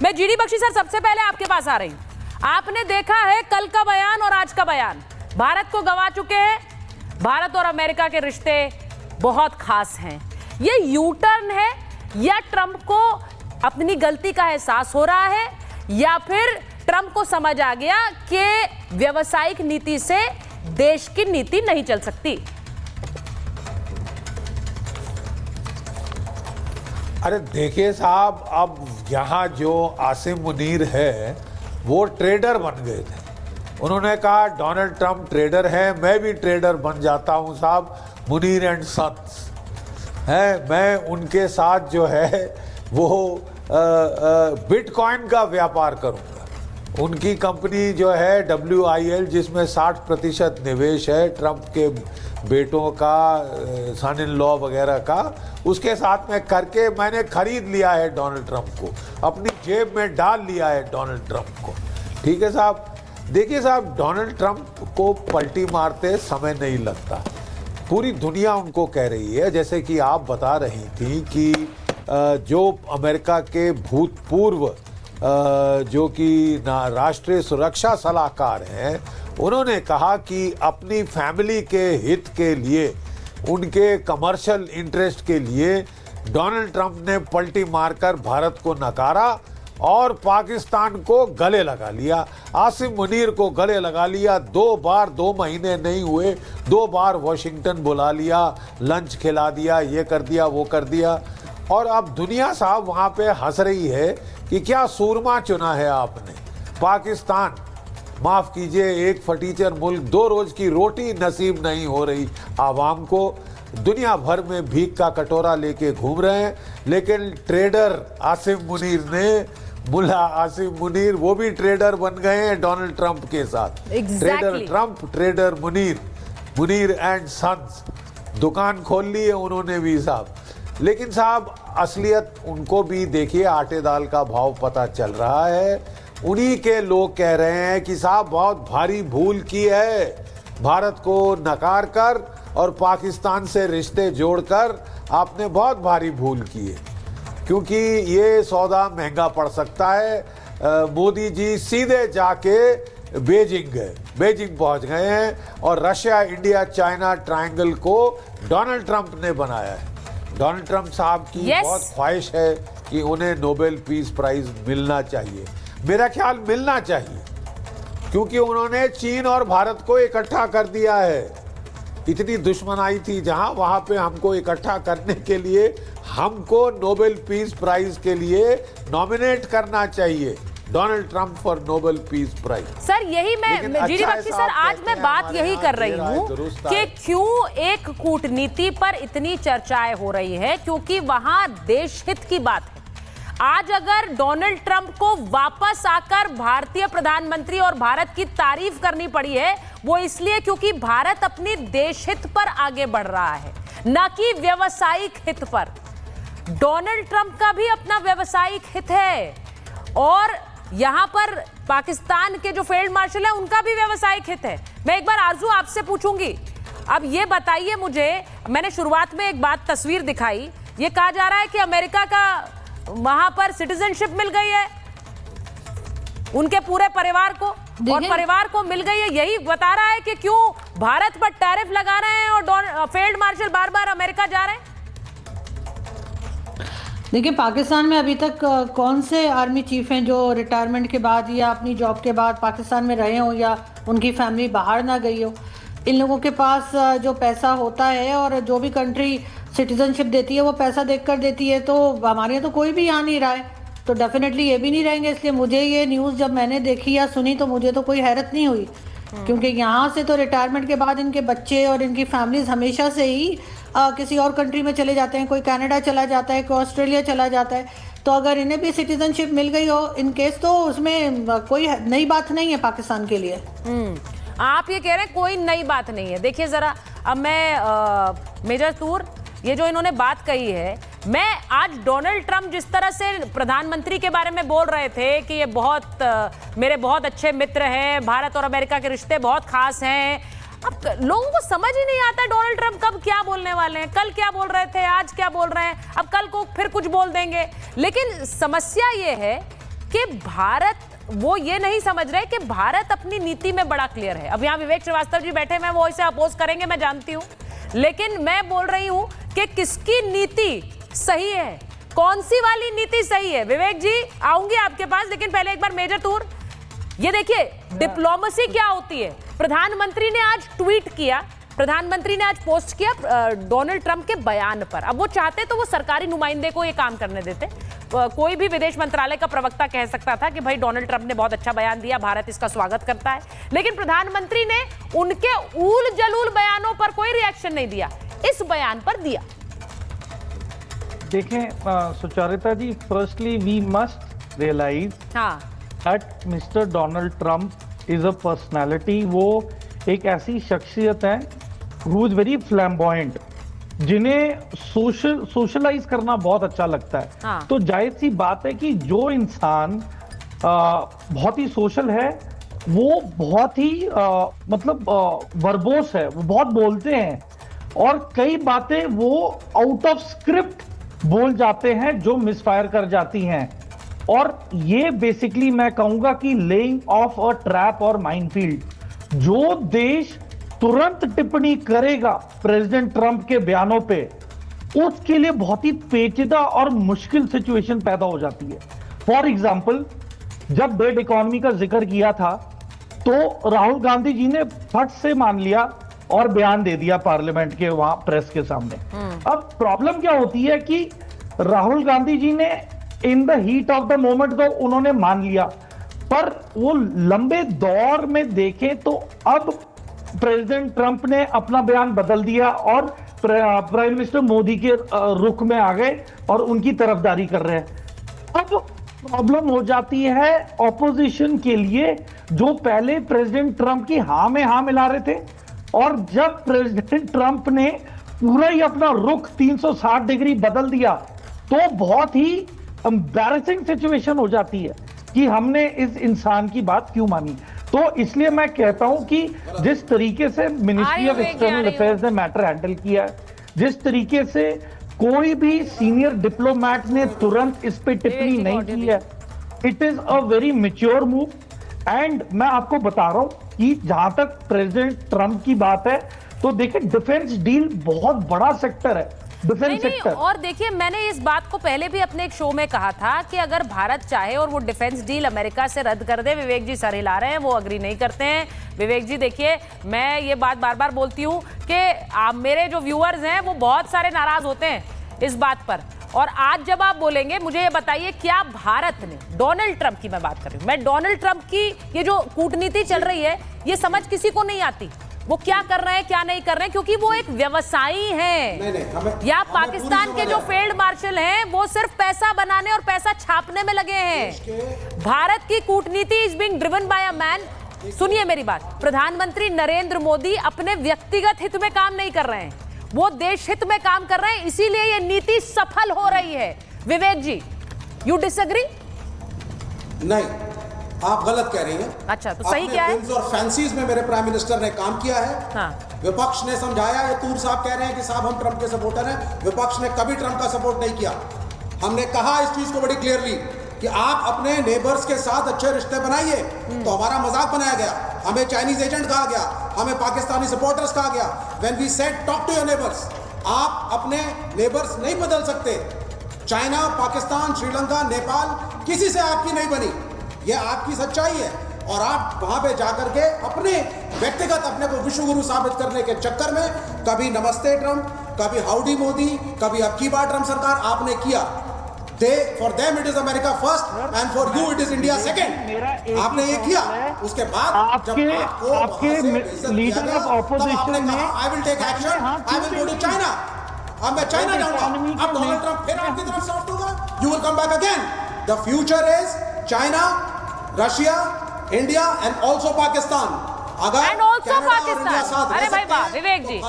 मैं GD Bakshi sir सबसे पहले आपके पास आ रही हूं। आपने देखा है कल का बयान और आज का बयान, भारत को गंवा चुके हैं। भारत और अमेरिका के रिश्ते बहुत खास हैं। ये यू टर्न है या ट्रंप को अपनी गलती का एहसास हो रहा है, या फिर ट्रंप को समझ आ गया कि व्यावसायिक नीति से देश की नीति नहीं चल सकती? अरे देखिए साहब, अब यहाँ जो आसिम मुनीर है वो ट्रेडर बन गए थे। उन्होंने कहा डोनाल्ड ट्रंप ट्रेडर है, मैं भी ट्रेडर बन जाता हूँ साहब, मुनीर एंड सन्स है, मैं उनके साथ जो है वो बिटकॉइन का व्यापार करूँगा। उनकी कंपनी जो है WIL, जिसमें 60% निवेश है ट्रंप के बेटों का, सन इन लॉ वगैरह का, उसके साथ में करके मैंने खरीद लिया है डोनाल्ड ट्रंप को, अपनी जेब में डाल लिया है डोनाल्ड ट्रंप को। ठीक है साहब। देखिए साहब, डोनाल्ड ट्रंप को पलटी मारते समय नहीं लगता, पूरी दुनिया उनको कह रही है। जैसे कि आप बता रही थी कि जो अमेरिका के भूतपूर्व जो कि राष्ट्रीय सुरक्षा सलाहकार हैं, उन्होंने कहा कि अपनी फैमिली के हित के लिए, उनके कमर्शियल इंटरेस्ट के लिए डोनाल्ड ट्रंप ने पलटी मारकर भारत को नकारा और पाकिस्तान को गले लगा लिया, आसिम मुनीर को गले लगा लिया। 2 बार, 2 महीने नहीं हुए, 2 बार वॉशिंगटन बुला लिया, लंच खिला दिया, ये कर दिया, वो कर दिया। और अब दुनिया साहब वहाँ पे हंस रही है कि क्या सूरमा चुना है आपने। पाकिस्तान, माफ़ कीजिए, एक फटीचर मुल्क, 2 रोज़ की रोटी नसीब नहीं हो रही आवाम को, दुनिया भर में भीख का कटोरा लेके घूम रहे हैं। लेकिन ट्रेडर आसिम मुनीर ने, मुल्ला आसिम मुनीर, वो भी ट्रेडर बन गए हैं डोनाल्ड ट्रंप के साथ। Trader Trump, trader Munir, Munir and sons, दुकान खोल ली है उन्होंने भी साहब। लेकिन साहब असलियत उनको भी देखिए, आटे दाल का भाव पता चल रहा है। उन्हीं के लोग कह रहे हैं कि साहब बहुत भारी भूल की है, भारत को नकार कर और पाकिस्तान से रिश्ते जोड़कर आपने बहुत भारी भूल की है, क्योंकि ये सौदा महंगा पड़ सकता है। मोदी जी सीधे जाके बेजिंग गए, बेजिंग पहुंच गए हैं और रशिया, इंडिया, चाइना ट्रायंगल को डोनाल्ड ट्रंप ने बनाया है। डोनाल्ड ट्रंप साहब की बहुत ख्वाहिश है कि उन्हें नोबेल पीस प्राइज मिलना चाहिए। मेरा ख्याल मिलना चाहिए, क्योंकि उन्होंने चीन और भारत को इकट्ठा कर दिया है। इतनी दुश्मनाई थी जहां, वहां पे हमको इकट्ठा करने के लिए हमको नोबेल पीस प्राइज के लिए नॉमिनेट करना चाहिए, Donald Trump for Nobel peace prize. Sir यही मैं जीडी बख्शी सर, आज मैं बात यही कर रही हूँ कि क्यों एक कूटनीति पर इतनी चर्चाएं हो रही है, क्योंकि वहां देश हित की बात है। आज अगर डोनाल्ड ट्रंप को वापस आकर भारतीय प्रधानमंत्री और भारत की तारीफ करनी पड़ी है, वो इसलिए क्योंकि भारत अपनी देश हित पर आगे बढ़ रहा है, न कि व्यवसायिक हित पर। डोनाल्ड ट्रंप का भी अपना व्यवसायिक हित है, और यहां पर पाकिस्तान के जो फील्ड मार्शल है उनका भी व्यवसायिक हित है। मैं एक बार आरजू आपसे पूछूंगी, अब ये बताइए मुझे, मैंने शुरुआत में एक बात तस्वीर दिखाई, ये कहा जा रहा है कि अमेरिका का वहां पर सिटीजनशिप मिल गई है उनके पूरे परिवार को, और परिवार को मिल गई है, यही बता रहा है कि क्यों भारत पर टैरिफ लगा रहे हैं और फील्ड मार्शल बार बार अमेरिका जा रहे हैं। देखिए, पाकिस्तान में अभी तक कौन से आर्मी चीफ हैं जो रिटायरमेंट के बाद या अपनी जॉब के बाद पाकिस्तान में रहे हो या उनकी फैमिली बाहर ना गई हो। इन लोगों के पास जो पैसा होता है और जो भी कंट्री सिटीजनशिप देती है वो पैसा देकर देती है, तो हमारे यहाँ तो कोई भी यहाँ नहीं रहा है, तो डेफिनेटली ये भी नहीं रहेंगे। इसलिए मुझे ये न्यूज़ जब मैंने देखी या सुनी तो मुझे तो कोई हैरत नहीं हुई, क्योंकि यहाँ से तो रिटायरमेंट के बाद इनके बच्चे और इनकी फैमिलीज हमेशा से ही किसी और कंट्री में चले जाते हैं, कोई कनाडा चला जाता है, कोई ऑस्ट्रेलिया चला जाता है। तो अगर इन्हें भी सिटीजनशिप मिल गई हो इन केस, तो उसमें कोई नई बात नहीं है पाकिस्तान के लिए। आप ये कह रहे हैं कोई नई बात नहीं है। देखिए जरा, अब मैं मेजर तूर, ये जो इन्होंने बात कही है, मैं आज डोनाल्ड ट्रंप जिस तरह से प्रधानमंत्री के बारे में बोल रहे थे कि ये मेरे बहुत अच्छे मित्र हैं, भारत और अमेरिका के रिश्ते बहुत खास हैं, अब लोगों को समझ ही नहीं आता डोनाल्ड ट्रंप कब क्या बोलने वाले हैं। कल क्या बोल रहे थे, आज क्या बोल रहे हैं, अब कल को फिर कुछ बोल देंगे। लेकिन समस्या ये है कि भारत, वो ये नहीं समझ रहे कि भारत अपनी नीति में बड़ा क्लियर है। अब यहाँ विवेक श्रीवास्तव जी बैठे, मैं वो इसे अपोज करेंगे, मैं जानती हूँ, लेकिन मैं बोल रही हूँ कि किसकी नीति सही है, कौन सी वाली नीति सही है। विवेक जी आऊंगी आपके पास, लेकिन पहले एक बार मेजर तूर, ये देखिए डिप्लोमेसी क्या होती है। प्रधानमंत्री ने आज ट्वीट किया, प्रधानमंत्री ने आज पोस्ट किया डोनाल्ड ट्रंप के बयान पर। अब वो चाहते तो वो सरकारी नुमाइंदे को ये काम करने देते, कोई भी विदेश मंत्रालय का प्रवक्ता कह सकता था कि भाई डोनाल्ड ट्रंप ने बहुत अच्छा बयान दिया, भारत इसका स्वागत करता है, लेकिन प्रधानमंत्री ने उनके ऊल जलूल बयानों पर कोई रिएक्शन नहीं दिया, इस बयान पर दिया। देखें Sucharita ji, firstly we must realize that mister Donald Trump is a personality. वो एक ऐसी शख्सियत है हु इज वेरी फ्लैम्बॉयंट, जिन्हें सोशलाइज करना बहुत अच्छा लगता है। तो जाहिर सी बात है कि जो इंसान बहुत ही सोशल है, वो बहुत ही मतलब वर्बोस है, वो बहुत बोलते हैं और कई बातें वो आउट ऑफ स्क्रिप्ट बोल जाते हैं जो मिसफायर कर जाती हैं। और ये बेसिकली मैं कहूंगा कि लेइंग ऑफ अ ट्रैप और माइनफील्ड। जो देश तुरंत टिप्पणी करेगा प्रेसिडेंट ट्रंप के बयानों पे, उसके लिए बहुत ही पेचीदा और मुश्किल सिचुएशन पैदा हो जाती है। फॉर एग्जाम्पल, जब डेड इकोनॉमी का जिक्र किया था तो राहुल गांधी जी ने फट से मान लिया और बयान दे दिया पार्लियामेंट के वहां प्रेस के सामने। अब प्रॉब्लम क्या होती है कि राहुल गांधी जी ने in the heat of the moment तो उन्होंने मान लिया, पर वो लंबे दौर में देखें तो अब प्रेसिडेंट ट्रंप ने अपना बयान बदल दिया और प्राइम मिनिस्टर मोदी के रुख में आ गए और उनकी तरफदारी कर रहे हैं। अब प्रॉब्लम हो जाती है ऑपोजिशन के लिए, जो पहले प्रेसिडेंट ट्रंप की हां में हां मिला रहे थे, और जब प्रेसिडेंट ट्रंप ने पूरा ही अपना रुख 360 डिग्री बदल दिया तो बहुत ही एम्बैरेसिंग सिचुएशन हो जाती है कि हमने इस इंसान की बात क्यों मानी। तो इसलिए मैं कहता हूं कि जिस तरीके से मिनिस्ट्री ऑफ एक्सटर्नल अफेयर्स ने मैटर हैंडल किया है, जिस तरीके से कोई भी सीनियर डिप्लोमैट ने तुरंत इस पे टिप्पणी नहीं की है, it is a very mature move. And मैं आपको बता रहा हूं कि जहां तक प्रेसिडेंट ट्रंप की बात है, तो देखिए डिफेंस डील बहुत बड़ा सेक्टर है, डिफेंस सेक्टर। और देखिए, मैंने इस बात को पहले भी अपने एक शो में कहा था कि अगर भारत चाहे और वो डिफेंस डील अमेरिका से रद्द कर दे, विवेक जी सर हिला रहे हैं, वो अग्री नहीं करते हैं। विवेक जी देखिए, मैं ये बात बार बार बोलती हूँ कि मेरे जो व्यूअर्स हैं वो बहुत सारे नाराज होते हैं इस बात पर, और आज जब आप बोलेंगे, मुझे ये बताइए क्या भारत ने, डोनाल्ड ट्रंप की मैं बात कर रही हूँ, मैं डोनाल्ड ट्रंप की ये जो कूटनीति चल रही है ये समझ किसी को नहीं आती, वो क्या कर रहे हैं क्या नहीं कर रहे हैं, क्योंकि वो एक व्यवसायी हैं। या पाकिस्तान के जो फील्ड मार्शल हैं वो सिर्फ पैसा बनाने और पैसा छापने में लगे हैं। भारत की कूटनीति is being driven by a man. सुनिए मेरी बात, प्रधानमंत्री नरेंद्र मोदी अपने व्यक्तिगत हित में काम नहीं कर रहे हैं, वो देश हित में काम कर रहे हैं, इसीलिए ये नीति सफल हो रही है। विवेक जी, यू डिसएग्री? नहीं, आप गलत कह रही हैं। अच्छा, तो सही क्या है? और फैंसीज में मेरे प्राइम मिनिस्टर ने काम किया है। हाँ। विपक्ष ने समझाया, ये तूर साहब कह रहे हैं कि साहब हम ट्रंप के सपोर्टर हैं, विपक्ष ने कभी ट्रंप का सपोर्ट नहीं किया। हमने कहा इस चीज को बड़ी क्लियरली कि आप अपने नेबर्स के साथ अच्छे रिश्ते बनाइए, तो हमारा मजाक बनाया गया, हमें चाइनीज एजेंट कहा गया, हमें पाकिस्तानी सपोर्टर्स कहा गया। When we said talk to your neighbours, आप अपने नेबर्स नहीं बदल सकते। चाइना, पाकिस्तान, श्रीलंका, नेपाल, किसी से आपकी नहीं बनी, ये आपकी सच्चाई है। और आप वहां पे जाकर के अपने व्यक्तिगत अपने को विश्व गुरु साबित करने के चक्कर में कभी नमस्ते ट्रंप, कभी हाउडी मोदी, कभी अब की बार ट्रंप सरकार आपने किया। For them it is America first and for you it is India second। आपने ये किया, उसके बाद आपके लीडर ऑफ ऑपोजिशन ने I will take action, I will go to China। अब मैं चाइना जाऊंगा, अब डोनाल्ड ट्रंप फिर आपकी तरफ सॉफ्ट होगा, you will come back again। The future is China, Russia, India and also Pakistan। अगर and also Pakistan। अरे भाई वाह विवेक जी,